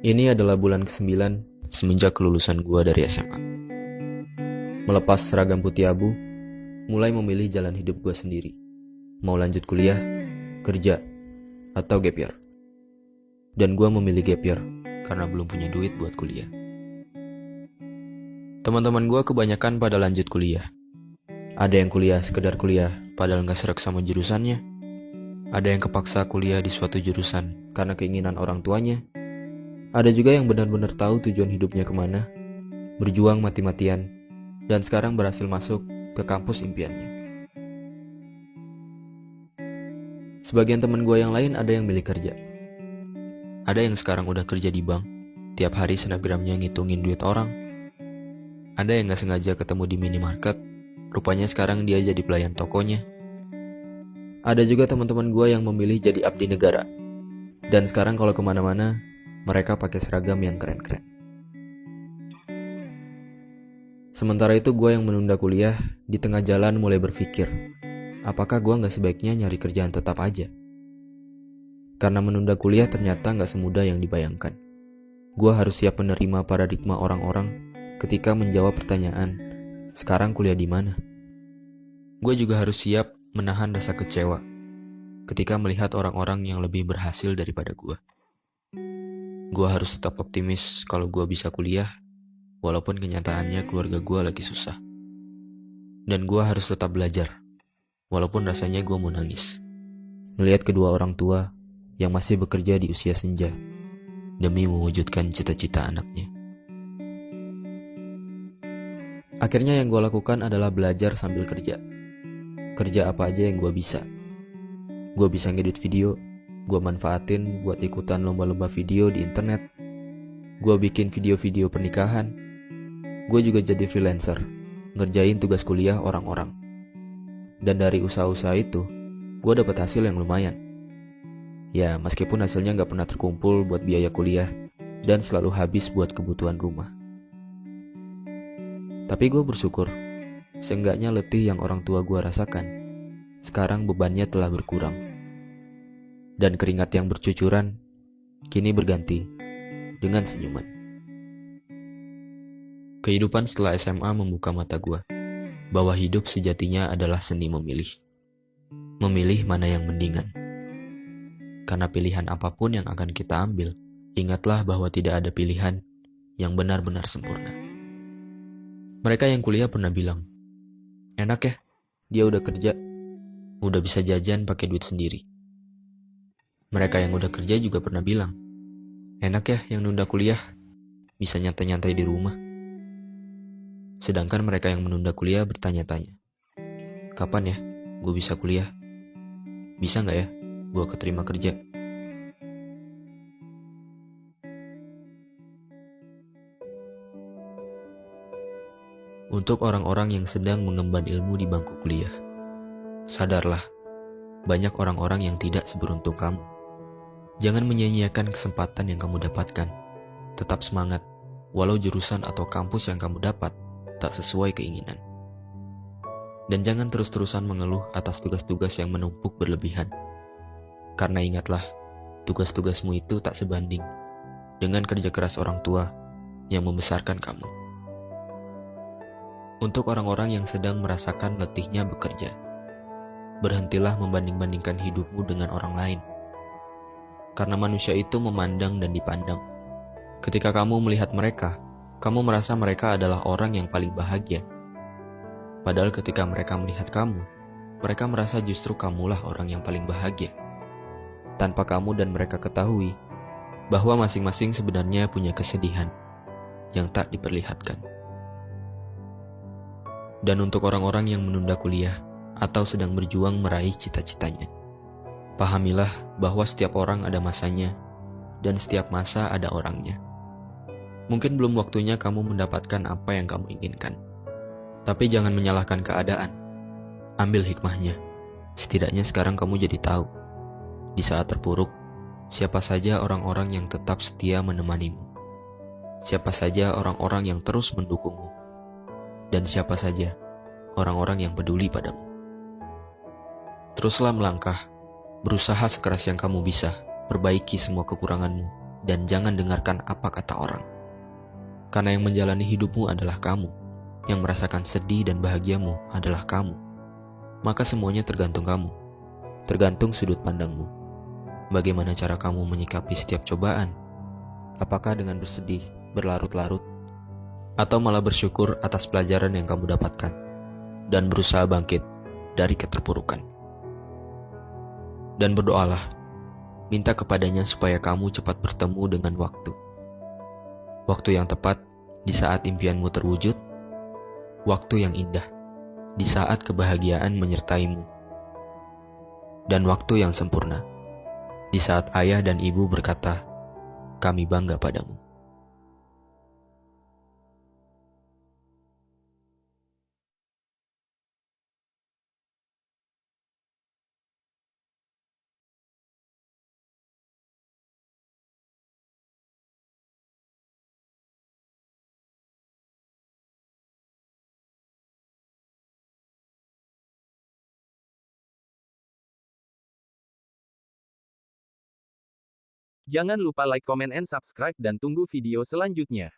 Ini adalah bulan ke-9 semenjak kelulusan gua dari SMA. Melepas seragam putih abu, mulai memilih jalan hidup gua sendiri. Mau lanjut kuliah, kerja, atau gap year. Dan gua memilih gap year karena belum punya duit buat kuliah. Teman-teman gua kebanyakan pada lanjut kuliah. Ada yang kuliah sekedar kuliah padahal gak serak sama jurusannya. Ada yang kepaksa kuliah di suatu jurusan karena keinginan orang tuanya. Ada juga yang benar-benar tahu tujuan hidupnya kemana, berjuang mati-matian, dan sekarang berhasil masuk ke kampus impiannya. Sebagian teman gue yang lain ada yang milih kerja. Ada yang sekarang udah kerja di bank, tiap hari snapgramnya ngitungin duit orang. Ada yang gak sengaja ketemu di minimarket, rupanya sekarang dia jadi pelayan tokonya. Ada juga teman-teman gue yang memilih jadi abdi negara, dan sekarang kalau kemana-mana, mereka pakai seragam yang keren-keren. Sementara itu gue yang menunda kuliah, di tengah jalan mulai berpikir, apakah gue gak sebaiknya nyari kerjaan tetap aja? Karena menunda kuliah ternyata gak semudah yang dibayangkan. Gue harus siap menerima paradigma orang-orang ketika menjawab pertanyaan, sekarang kuliah di mana? Gue juga harus siap menahan rasa kecewa ketika melihat orang-orang yang lebih berhasil daripada gue. Gue harus tetap optimis kalau gue bisa kuliah, walaupun kenyataannya keluarga gue lagi susah. Dan gue harus tetap belajar, walaupun rasanya gue mau nangis. Melihat kedua orang tua yang masih bekerja di usia senja, demi mewujudkan cita-cita anaknya. Akhirnya yang gue lakukan adalah belajar sambil kerja. Kerja apa aja yang gue bisa. Gue bisa ngedit video, gue manfaatin buat ikutan lomba-lomba video di internet. Gue bikin video-video pernikahan. Gue juga jadi freelancer, ngerjain tugas kuliah orang-orang. Dan dari usaha-usaha itu, gue dapat hasil yang lumayan. Ya, meskipun hasilnya gak pernah terkumpul buat biaya kuliah dan selalu habis buat kebutuhan rumah. Tapi gue bersyukur, seenggaknya letih yang orang tua gue rasakan, sekarang bebannya telah berkurang. Dan keringat yang bercucuran kini berganti dengan senyuman. Kehidupan setelah SMA membuka mata gue bahwa hidup sejatinya adalah seni memilih. Memilih mana yang mendingan. Karena pilihan apapun yang akan kita ambil, ingatlah bahwa tidak ada pilihan yang benar-benar sempurna. Mereka yang kuliah pernah bilang, enak ya, dia udah kerja, udah bisa jajan pakai duit sendiri. Mereka yang udah kerja juga pernah bilang, enak ya yang nunda kuliah, bisa nyantai-nyantai di rumah. Sedangkan mereka yang menunda kuliah bertanya-tanya, kapan ya gue bisa kuliah? Bisa gak ya gue keterima kerja? Untuk orang-orang yang sedang mengemban ilmu di bangku kuliah, sadarlah, banyak orang-orang yang tidak seberuntung kamu. Jangan menyia-nyiakan kesempatan yang kamu dapatkan. Tetap semangat, walau jurusan atau kampus yang kamu dapat tak sesuai keinginan. Dan jangan terus-terusan mengeluh atas tugas-tugas yang menumpuk berlebihan. Karena ingatlah, tugas-tugasmu itu tak sebanding dengan kerja keras orang tua yang membesarkan kamu. Untuk orang-orang yang sedang merasakan letihnya bekerja, berhentilah membanding-bandingkan hidupmu dengan orang lain. Karena manusia itu memandang dan dipandang. Ketika kamu melihat mereka, kamu merasa mereka adalah orang yang paling bahagia. Padahal ketika mereka melihat kamu, mereka merasa justru kamulah orang yang paling bahagia. Tanpa kamu dan mereka ketahui bahwa masing-masing sebenarnya punya kesedihan yang tak diperlihatkan. Dan untuk orang-orang yang menunda kuliah atau sedang berjuang meraih cita-citanya, pahamilah bahwa setiap orang ada masanya dan setiap masa ada orangnya. Mungkin belum waktunya kamu mendapatkan apa yang kamu inginkan. Tapi jangan menyalahkan keadaan. Ambil hikmahnya. Setidaknya sekarang kamu jadi tahu. Di saat terpuruk, siapa saja orang-orang yang tetap setia menemanimu. Siapa saja orang-orang yang terus mendukungmu. Dan siapa saja orang-orang yang peduli padamu. Teruslah melangkah. Berusaha sekeras yang kamu bisa, perbaiki semua kekuranganmu, dan jangan dengarkan apa kata orang. Karena yang menjalani hidupmu adalah kamu, yang merasakan sedih dan bahagiamu adalah kamu. Maka semuanya tergantung kamu, tergantung sudut pandangmu. Bagaimana cara kamu menyikapi setiap cobaan? Apakah dengan bersedih, berlarut-larut, atau malah bersyukur atas pelajaran yang kamu dapatkan, dan berusaha bangkit dari keterpurukan? Dan berdoalah, minta kepadanya supaya kamu cepat bertemu dengan waktu. Waktu yang tepat di saat impianmu terwujud, waktu yang indah di saat kebahagiaan menyertaimu, dan waktu yang sempurna di saat ayah dan ibu berkata, "Kami bangga padamu." Jangan lupa like, comment, and subscribe dan tunggu video selanjutnya.